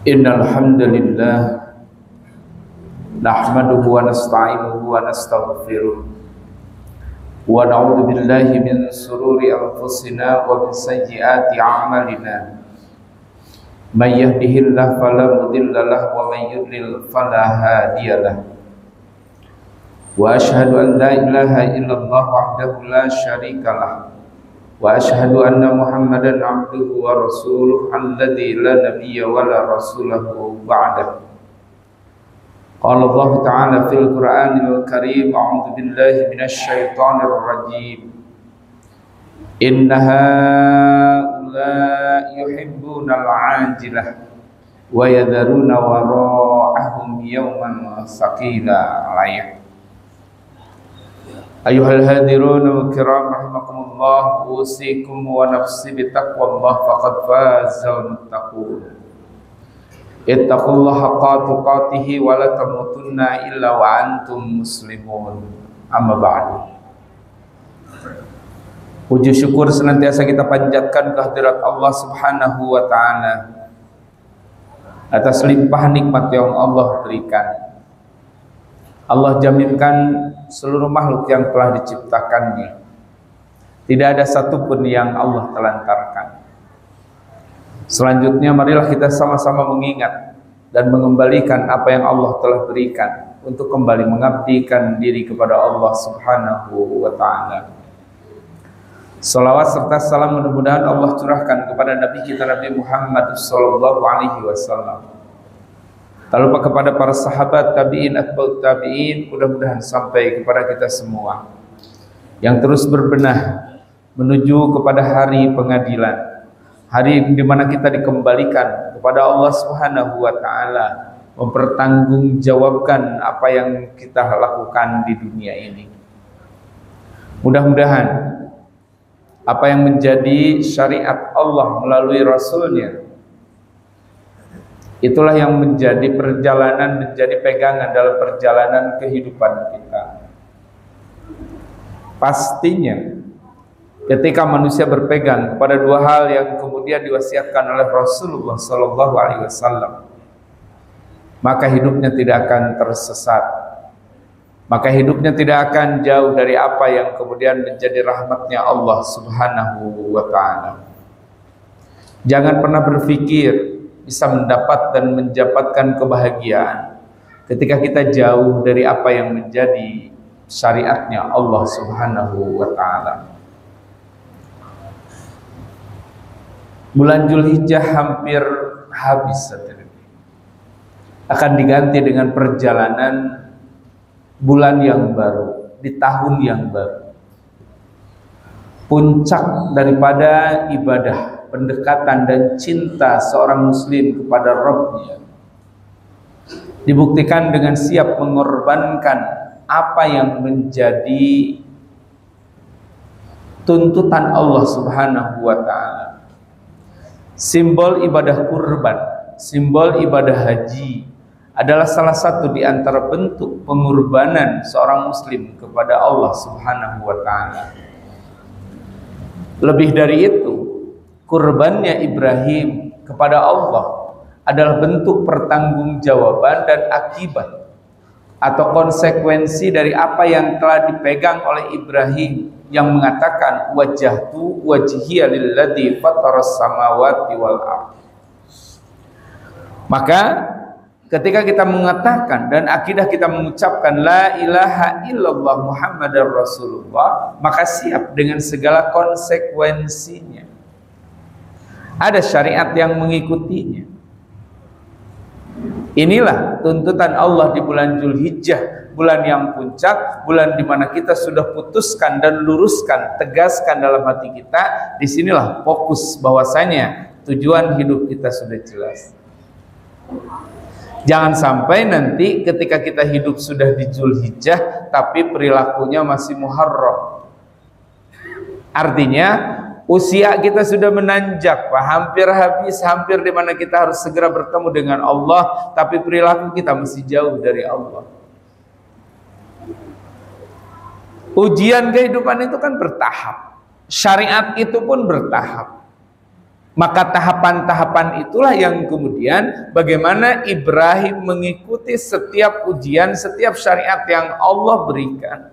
Innal hamdalillah nahmaduhu wa nasta'inuhu wa nastaghfiruh wa na'udzu billahi min shururi anfusina wa min sayyiati a'malina. May yahdihillahu fala mudilla lahu wa may yudlil fala hadiyalah. Wa asyhadu an la ilaha illallah wahdahu la syarikalah. Wa asyhadu anna Muhammadan abduhu wa rasuluh alladzi la nabiyya wa la rasulahu ba'dah. Qala Allah ta'ala fil Qur'anil Karim, a'udzu billahi minasy syaithanir rajim. Inna haula yuhibbunal 'ajilah wa yadharuna wara'ahum yawman thaqila 'alayh. Ayuhal hadirun kiram rahimakumullah, usikum wa nafsi bitaqwallah faqad fazal muttaqun. Ittaqullaha haqqa tuqatih wa la tamutunna illa wa antum muslimun. Amma ba'du. Puji syukur senantiasa kita panjatkan kehadirat Allah Subhanahu wa taala atas limpah nikmat yang Allah berikan. Allah jaminkan seluruh makhluk yang telah diciptakannya, tidak ada satupun yang Allah telantarkan. Selanjutnya marilah kita sama-sama mengingat dan mengembalikan apa yang Allah telah berikan untuk kembali mengabdikan diri kepada Allah Subhanahu wa ta'ala. Salawat serta salam mudah-mudahan Allah curahkan kepada Nabi kita Nabi Muhammad sallallahu alaihi wasallam. Tak lupa kepada para sahabat, tabi'in, atba'ut tabi'in, mudah-mudahan sampai kepada kita semua yang terus berbenah menuju kepada hari pengadilan, hari di mana kita dikembalikan kepada Allah Subhanahu wa taala, mempertanggungjawabkan apa yang kita lakukan di dunia ini. Mudah-mudahan apa yang menjadi syariat Allah melalui Rasulnya, itulah yang menjadi perjalanan, menjadi pegangan dalam perjalanan kehidupan kita. Pastinya ketika manusia berpegang kepada dua hal yang kemudian diwasiatkan oleh Rasulullah sallallahu alaihi wasallam, maka hidupnya tidak akan tersesat. Maka hidupnya tidak akan jauh dari apa yang kemudian menjadi rahmatnya Allah Subhanahu wa ta'ala. Jangan pernah berpikir bisa mendapat dan mendapatkan kebahagiaan ketika kita jauh dari apa yang menjadi syariatnya Allah Subhanahu wa ta'ala. Bulan Zulhijjah hampir habis, akan diganti dengan perjalanan bulan yang baru, di tahun yang baru. Puncak daripada ibadah, pendekatan dan cinta seorang muslim kepada Rabb-Nya dibuktikan dengan siap mengorbankan apa yang menjadi tuntutan Allah Subhanahu wa ta'ala. Simbol ibadah kurban, simbol ibadah haji adalah salah satu di antara bentuk pengorbanan seorang muslim kepada Allah Subhanahu wa ta'ala. Lebih dari itu, kurbannya Ibrahim kepada Allah adalah bentuk pertanggungjawaban dan akibat atau konsekuensi dari apa yang telah dipegang oleh Ibrahim yang mengatakan wajjahtu wajhiya lilladzi fataras samawati wal ardh. Maka ketika kita mengatakan dan akidah kita mengucapkan la ilaha illallah Muhammadar Rasulullah, maka siap dengan segala konsekuensinya. Ada syariat yang mengikutinya. Inilah tuntutan Allah di bulan Zulhijjah, bulan yang puncak, bulan di mana kita sudah putuskan dan luruskan, tegaskan dalam hati kita. Disinilah fokus bahwasanya tujuan hidup kita sudah jelas. Jangan sampai nanti ketika kita hidup sudah di Zulhijjah tapi perilakunya masih Muharram. Artinya usia kita sudah menanjak, Pak, hampir habis, hampir di mana kita harus segera bertemu dengan Allah, tapi perilaku kita masih jauh dari Allah. Ujian kehidupan itu kan bertahap, syariat itu pun bertahap. Maka tahapan-tahapan itulah yang kemudian bagaimana Ibrahim mengikuti setiap ujian, setiap syariat yang Allah berikan.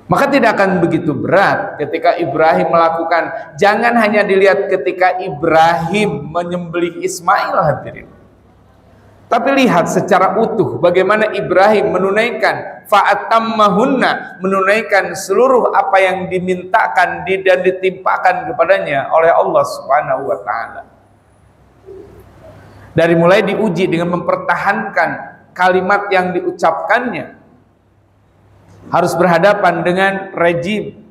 Maka tidak akan begitu berat ketika Ibrahim melakukan. Jangan hanya dilihat ketika Ibrahim menyembelih Ismail, hadirin. Tapi lihat secara utuh bagaimana Ibrahim menunaikan fa'atammahunna, menunaikan seluruh apa yang dimintakan dan ditimpakan kepadanya oleh Allah Subhanahu wa taala. Dari mulai diuji dengan mempertahankan kalimat yang diucapkannya, harus berhadapan dengan rejim,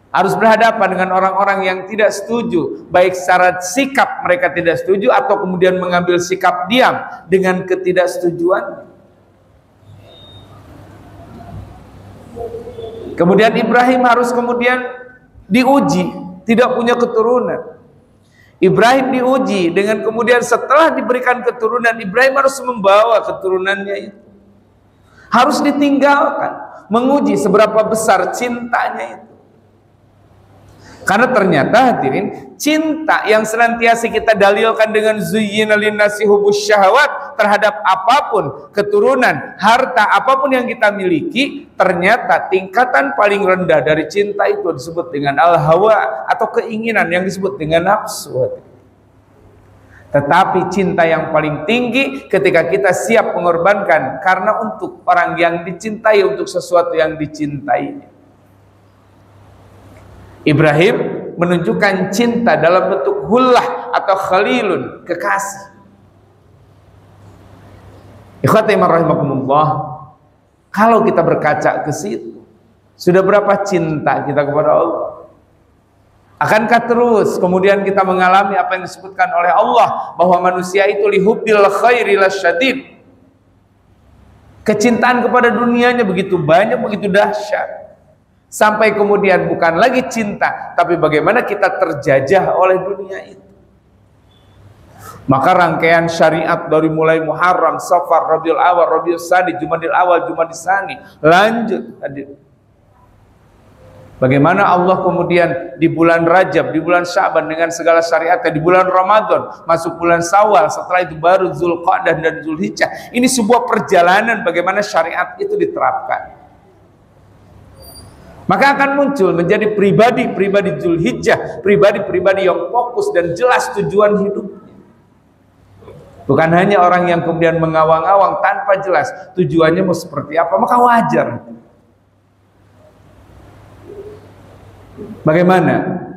harus berhadapan dengan orang-orang yang tidak setuju, baik secara sikap mereka tidak setuju atau kemudian mengambil sikap diam dengan ketidaksetujuan. Kemudian Ibrahim harus kemudian diuji, tidak punya keturunan. Ibrahim diuji dengan kemudian setelah diberikan keturunan, Ibrahim harus membawa keturunannya itu. Harus ditinggalkan, menguji seberapa besar cintanya itu. Karena ternyata hadirin, cinta yang senantiasa kita dalilkan dengan zuyyina linnasi hubbus syahawat terhadap apapun, keturunan, harta, apapun yang kita miliki, ternyata tingkatan paling rendah dari cinta itu disebut dengan al-hawa atau keinginan yang disebut dengan nafsu. Tetapi cinta yang paling tinggi ketika kita siap mengorbankan karena untuk orang yang dicintai, untuk sesuatu yang dicintainya. Ibrahim menunjukkan cinta dalam bentuk hullah atau khalilun, kekasih. Ikhwati rahimakumullah, kalau kita berkaca ke situ, sudah berapa cinta kita kepada Allah? Akankah terus kemudian kita mengalami apa yang disebutkan oleh Allah bahwa manusia itu lihubbil khairi lasyadid. Kecintaan kepada dunianya begitu banyak, begitu dahsyat. Sampai kemudian bukan lagi cinta, tapi bagaimana kita terjajah oleh dunia itu. Maka rangkaian syariat dari mulai Muharram, Safar, Rabiul Awal, Rabiul Tsani, Jumadil Awal, Jumadil Tsani, lanjut hadir. Bagaimana Allah kemudian di bulan Rajab, di bulan Sya'ban dengan segala syariatnya, di bulan Ramadan, masuk bulan Syawal, setelah itu baru Zulqa'dah dan Zulhijjah. Ini sebuah perjalanan bagaimana syariat itu diterapkan. Maka akan muncul menjadi pribadi-pribadi Zulhijjah, pribadi-pribadi yang fokus dan jelas tujuan hidupnya. Bukan hanya orang yang kemudian mengawang-awang tanpa jelas tujuannya mau seperti apa, maka wajar. Bagaimana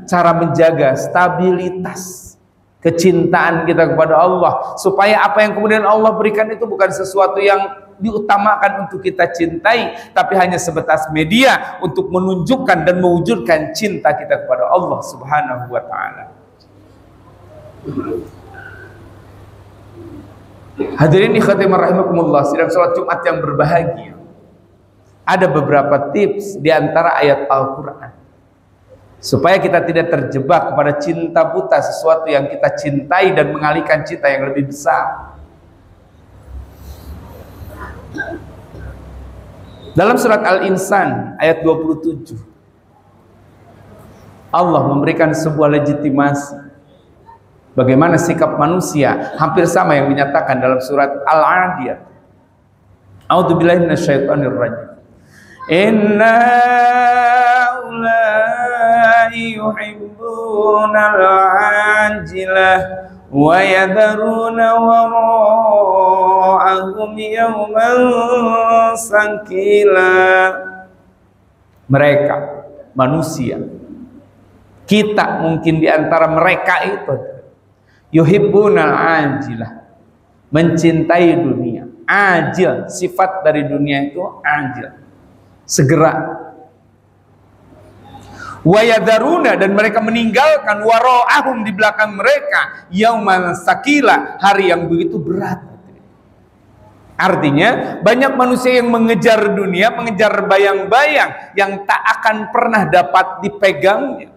cara menjaga stabilitas kecintaan kita kepada Allah, supaya apa yang kemudian Allah berikan itu bukan sesuatu yang diutamakan untuk kita cintai, tapi hanya sebatas media untuk menunjukkan dan mewujudkan cinta kita kepada Allah Subhanahu wa taala. Hadirin ikhwati rahimakumullah, sidang salat Jumat yang berbahagia. Ada beberapa tips di antara ayat Al-Qur'an supaya kita tidak terjebak kepada cinta buta sesuatu yang kita cintai dan mengalihkan cinta yang lebih besar. Dalam surat Al-Insan ayat 27, Allah memberikan sebuah legitimasi bagaimana sikap manusia, hampir sama yang dinyatakan dalam surat Al-Adiyat. A'udzubillahi minasyaitonir rajim. Inna ulai yuhibbunal ajilah wa yadharuna wara'ahum yawman sakila. Mereka manusia, kita mungkin di antara mereka itu yuhibbunal ajilah, mencintai dunia. Ajil, sifat dari dunia itu ajil, segera. Wayadaruna, dan mereka meninggalkan wara'ahum, di belakang mereka, yauman sakila, hari yang begitu berat. Artinya banyak manusia yang mengejar dunia, mengejar bayang-bayang yang tak akan pernah dapat dipegangnya.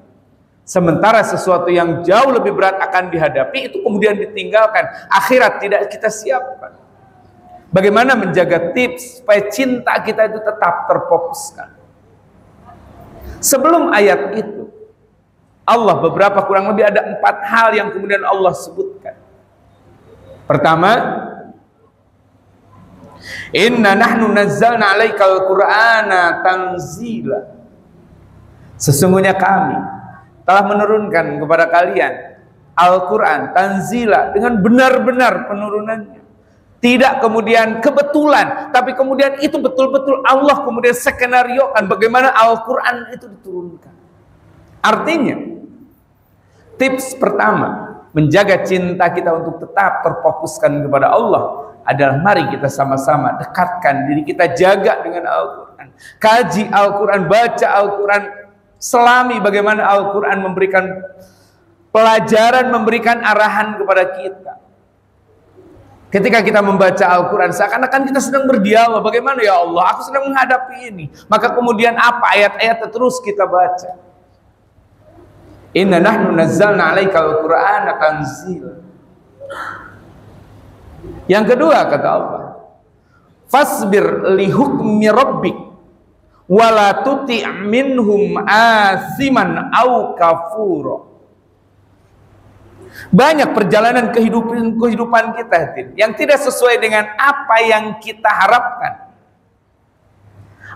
Sementara sesuatu yang jauh lebih berat akan dihadapi, itu kemudian ditinggalkan. Akhirat tidak kita siapkan. Bagaimana menjaga tips supaya cinta kita itu tetap terfokuskan? Sebelum ayat itu, Allah beberapa, kurang lebih ada 4 hal yang kemudian Allah sebutkan. Pertama, inna nahnu nazzalna 'alaikal qur'ana tanzila. Sesungguhnya kami telah menurunkan kepada kalian Al-Quran tanzila, dengan benar-benar penurunannya. Tidak kemudian kebetulan, tapi kemudian itu betul-betul Allah kemudian skenariokan bagaimana Al-Quran itu diturunkan. Artinya, tips pertama menjaga cinta kita untuk tetap terfokuskan kepada Allah adalah mari kita sama-sama dekatkan diri kita, jaga dengan Al-Quran, kaji Al-Quran, baca Al-Quran, selami bagaimana Al-Quran memberikan pelajaran, memberikan arahan kepada kita. Ketika kita membaca Al-Quran, seakan-akan kita sedang berdialog, bagaimana ya Allah, aku sedang menghadapi ini. Maka kemudian apa ayat-ayat terus kita baca. Inna nahnu nazzalna 'alaikal qur'ana tanzila. Yang kedua kata Allah, fasbir li hukmi rabbik wala tuti' minhum asiman au kafura. Banyak perjalanan kehidupan kita yang tidak sesuai dengan apa yang kita harapkan,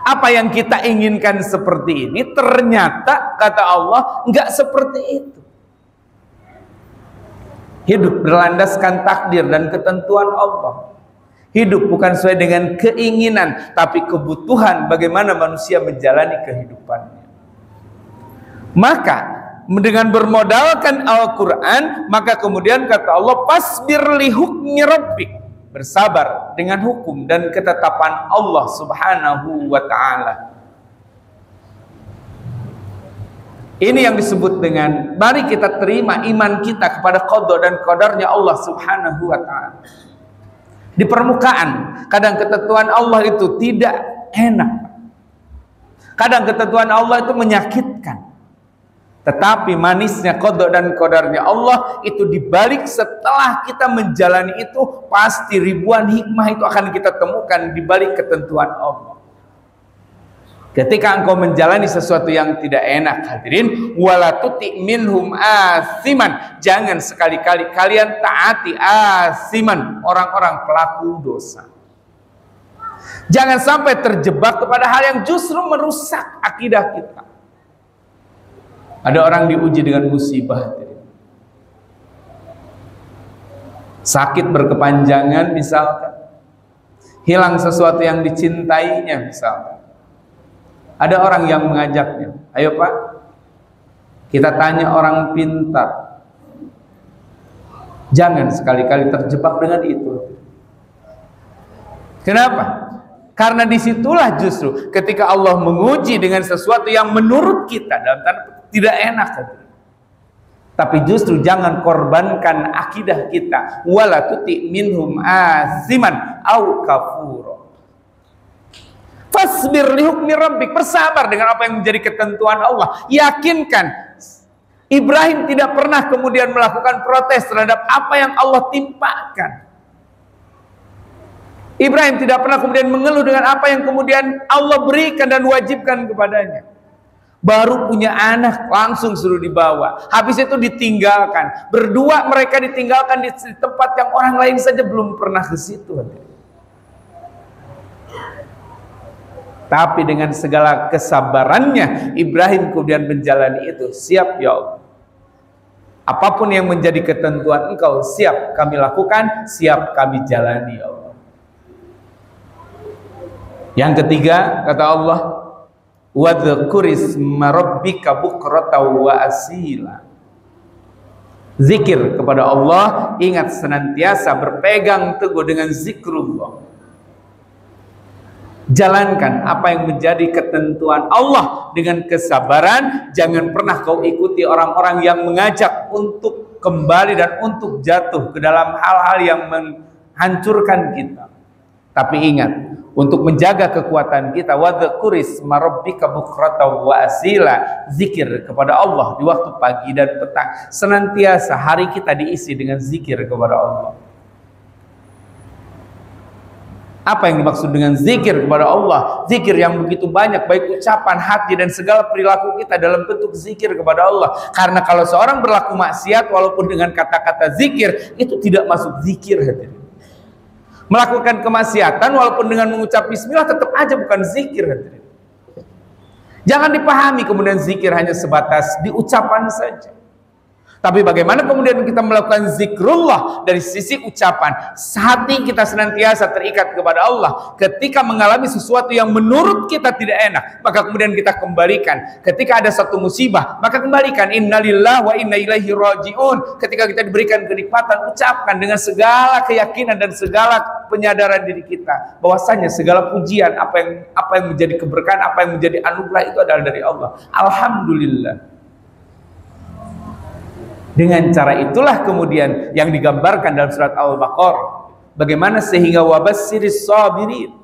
apa yang kita inginkan seperti ini, ternyata kata Allah enggak seperti itu. Hidup berlandaskan takdir dan ketentuan Allah. Hidup bukan sesuai dengan keinginan, tapi kebutuhan bagaimana manusia menjalani kehidupannya. Maka dengan bermodalkan Al-Quran, maka kemudian kata Allah, fasbir li hukmi rabbik, bersabar dengan hukum dan ketetapan Allah subhanahu wa ta'ala. Ini yang disebut dengan mari kita terima iman kita kepada qada dan qadarnya Allah subhanahu wa ta'ala. Di permukaan kadang ketentuan Allah itu tidak enak, kadang ketentuan Allah itu menyakitkan. Tetapi manisnya qada dan qadarnya Allah itu dibalik, setelah kita menjalani itu pasti ribuan hikmah itu akan kita temukan dibalik ketentuan Allah. Ketika engkau menjalani sesuatu yang tidak enak, hadirin, wala tuti minhum asiman, jangan sekali-kali kalian taati asiman, orang-orang pelaku dosa. Jangan sampai terjebak kepada hal yang justru merusak akidah kita. Ada orang diuji dengan musibah, sakit berkepanjangan misalkan, hilang sesuatu yang dicintainya misalkan. Ada orang yang mengajaknya, ayo Pak, kita tanya orang pintar. Jangan sekali-kali terjebak dengan itu. Kenapa? Karena disitulah justru ketika Allah menguji dengan sesuatu yang menurut kita dalam tanda tidak enak, tapi justru jangan korbankan akidah kita. Wala tuti minhum asiman au kafura. Fasbir li hukmi rabbik, bersabar dengan apa yang menjadi ketentuan Allah. Yakinkan, Ibrahim tidak pernah kemudian melakukan protes terhadap apa yang Allah timpakan. Ibrahim tidak pernah kemudian mengeluh dengan apa yang kemudian Allah berikan dan wajibkan kepadanya. Baru punya anak langsung suruh dibawa, habis itu ditinggalkan. Berdua mereka ditinggalkan di tempat yang orang lain saja belum pernah ke situ. Tapi dengan segala kesabarannya Ibrahim kemudian menjalani itu. Siap ya Allah, apapun yang menjadi ketentuan Engkau, siap kami lakukan, siap kami jalani ya Allah. Yang ketiga kata Allah, wadhkurisma rabbika bukratan wa asila. Zikir kepada Allah, ingat senantiasa, berpegang teguh dengan zikrullah. Jalankan apa yang menjadi ketentuan Allah dengan kesabaran. Jangan pernah kau ikuti orang-orang yang mengajak untuk kembali dan untuk jatuh ke dalam hal-hal yang menghancurkan kita. Tapi ingat, untuk menjaga kekuatan kita, wadhkurisma rabbika bukratan wa asila, zikir kepada Allah di waktu pagi dan petang. Senantiasa hari kita diisi dengan zikir kepada Allah. Apa yang dimaksud dengan zikir kepada Allah? Zikir yang begitu banyak, baik ucapan, hati, dan segala perilaku kita dalam bentuk zikir kepada Allah. Karena kalau seorang berlaku maksiat walaupun dengan kata-kata zikir, itu tidak masuk zikir. Melakukan kemaksiatan walaupun dengan mengucap bismillah tetap aja bukan zikir. Jangan dipahami kemudian zikir hanya sebatas di ucapan saja. Tapi bagaimana kemudian kita melakukan zikrullah dari sisi ucapan? Hati kita senantiasa terikat kepada Allah. Ketika mengalami sesuatu yang menurut kita tidak enak, maka kemudian kita kembalikan. Ketika ada satu musibah, maka kembalikan. Innalillahi wa inna ilaihi raji'un. Ketika kita diberikan kenikmatan, ucapkan dengan segala keyakinan dan segala penyadaran diri kita bahwasanya segala pujian, apa yang menjadi keberkahan, apa yang menjadi anugerah itu adalah dari Allah. Alhamdulillah. Dengan cara itulah kemudian yang digambarkan dalam surat Al-Baqarah. Bagaimana sehingga wabassiris sabirin.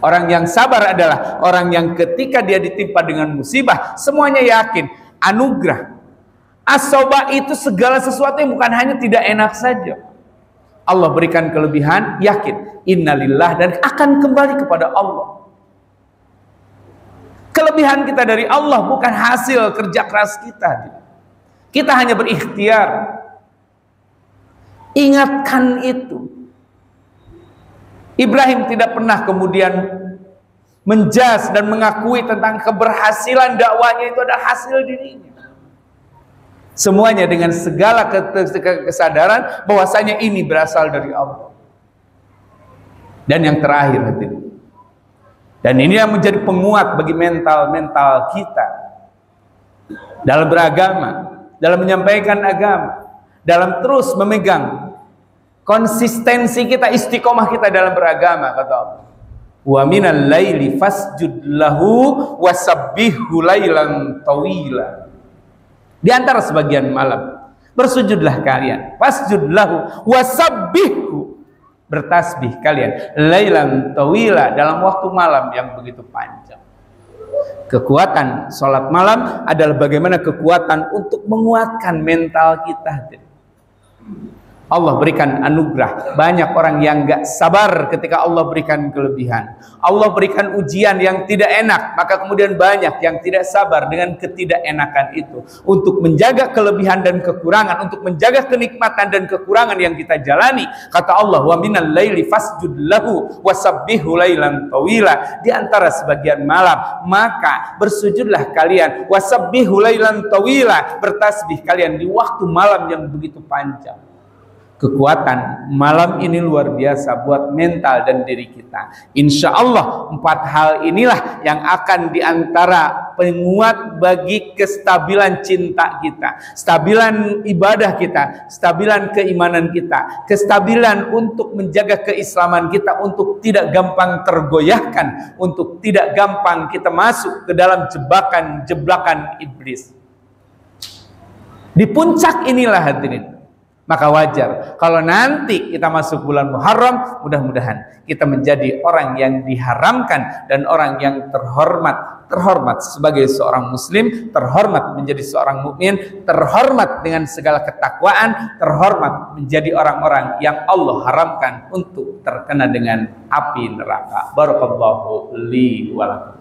Orang yang sabar adalah orang yang ketika dia ditimpa dengan musibah, semuanya yakin anugerah. As-sabah itu segala sesuatu yang bukan hanya tidak enak saja. Allah berikan kelebihan, yakin innalillah, dan akan kembali kepada Allah. Kelebihan kita dari Allah bukan hasil kerja keras kita. Kita hanya berikhtiar. Ingatkan itu. Ibrahim tidak pernah kemudian menjas dan mengakui tentang keberhasilan dakwahnya itu adalah hasil dirinya. Semuanya dengan segala kesadaran bahwasanya ini berasal dari Allah. Dan yang terakhir, dan ini yang menjadi penguat bagi mental kita dalam beragama, dalam menyampaikan agama, dalam terus memegang konsistensi kita, istiqomah kita dalam beragama, kata Allah. Wa minal laili fasjud lahu wasabbihhu lailan tawila. Di antara sebagian malam bersujudlah kalian, fasjud lahu wasabbihhu, bertasbih kalian, lailan tawila, dalam waktu malam yang begitu panjang. Kekuatan sholat malam adalah bagaimana kekuatan untuk menguatkan mental kita. Allah berikan anugerah. Banyak orang yang gak sabar ketika Allah berikan kelebihan. Allah berikan ujian yang tidak enak, maka kemudian banyak yang tidak sabar dengan ketidakenakan itu. Untuk menjaga kelebihan dan kekurangan, untuk menjaga kenikmatan dan kekurangan yang kita jalani, kata Allah, wa minal laili fasjud lahu wasabbihu lailan tawila. Di antara sebagian malam, maka bersujudlah kalian, wasabbihu lailan tawila, bertasbih kalian di waktu malam yang begitu panjang. Kekuatan malam ini luar biasa buat mental dan diri kita. Insya Allah 4 hal inilah yang akan diantara penguat bagi kestabilan cinta kita, stabilan ibadah kita, stabilan keimanan kita, kestabilan untuk menjaga keislaman kita, untuk tidak gampang tergoyahkan, untuk tidak gampang kita masuk ke dalam jebakan iblis. Di puncak inilah hadirin, maka wajar kalau nanti kita masuk bulan Muharram, mudah-mudahan kita menjadi orang yang diharamkan dan orang yang terhormat sebagai seorang muslim, terhormat menjadi seorang mukmin, terhormat dengan segala ketakwaan, terhormat menjadi orang-orang yang Allah haramkan untuk terkena dengan api neraka. Barakallahu li wa lakum.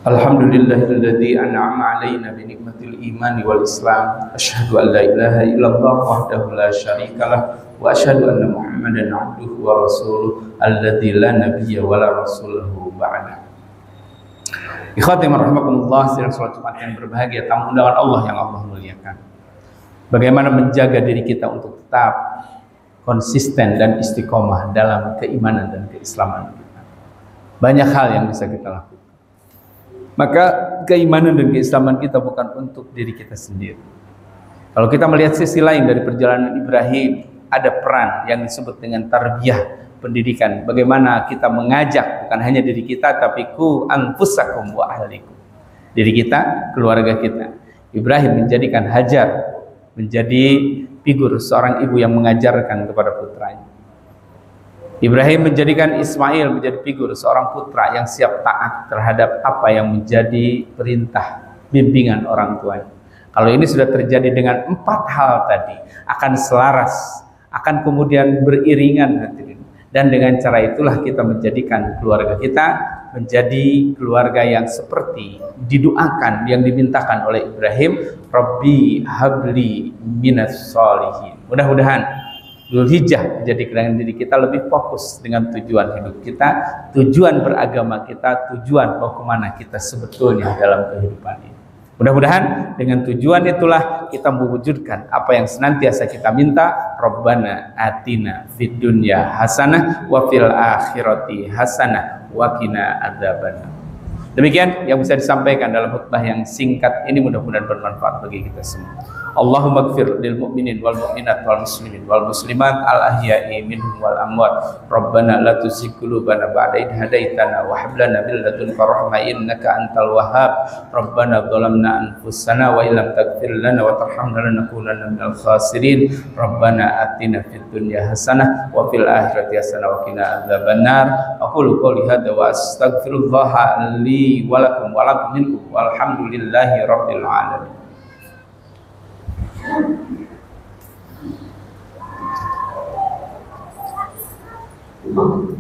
Alhamdulillahilladzi an'ama 'alaina bi nikmatil imani wal islam. Asyhadu an la ilaha illallah wahdahu la syarikalah wa asyhadu anna Muhammadan 'abduhu wa rasuluh alladzi la nabiyya wa la rasulahu ba'da. Ikhwati rahimakumullah, sidang salat Jumat yang berbahagia, tamu undangan Allah yang Allah muliakan. Bagaimana menjaga diri kita untuk tetap konsisten dan istiqomah dalam keimanan dan keislaman kita. Banyak hal yang bisa kita lakukan. Maka keimanan dan keislaman kita bukan untuk diri kita sendiri. Kalau kita melihat sisi lain dari perjalanan Ibrahim, ada peran yang disebut dengan tarbiyah, pendidikan. Bagaimana kita mengajak bukan hanya diri kita, tapi ku anfusakum wa ahlikum, diri kita, keluarga kita. Ibrahim menjadikan Hajar menjadi figur seorang ibu yang mengajarkan kepada putranya. Ibrahim menjadikan Ismail menjadi figur seorang putra yang siap taat terhadap apa yang menjadi perintah bimbingan orang tuanya. Kalau ini sudah terjadi dengan 4 hal tadi, akan selaras, akan kemudian beriringan hadirin. Dan dengan cara itulah kita menjadikan keluarga kita menjadi keluarga yang seperti didoakan, yang dimintakan oleh Ibrahim, Rabbi habli minas sholihin. Mudah-mudahan Dzulhijjah menjadi kerangan diri kita lebih fokus dengan tujuan hidup kita, tujuan beragama kita, tujuan mau kemana kita sebetulnya dalam kehidupan ini. Mudah-mudahan dengan tujuan itulah kita mewujudkan apa yang senantiasa kita minta. Rabbana atina fid dunya hasanah wa fil akhirati hasanah wa qina adzabannar. Demikian yang bisa disampaikan dalam khutbah yang singkat ini, mudah-mudahan bermanfaat bagi kita semua. Allahumma ighfir lil mu'minin wal mu'minat wal muslimin wal muslimat al ahya'i minhum wal amwat. Rabbana la tuzigh qulubana ba'da idh hadaitana wa hab lana min ladunka rahmah innaka antal wahhab. Rabbana dhalamna anfusana wa illam taghfir lana wa tarhamna lanakunanna minal khasirin. Rabbana atina fid dunya hasanah wa fil akhirati hasanah wa qina adzabannar. Aqulu qouli hadza wa astaghfirullah li wa lakum wa lakum minkum walhamdulillahi rabbil alamin. Thank you.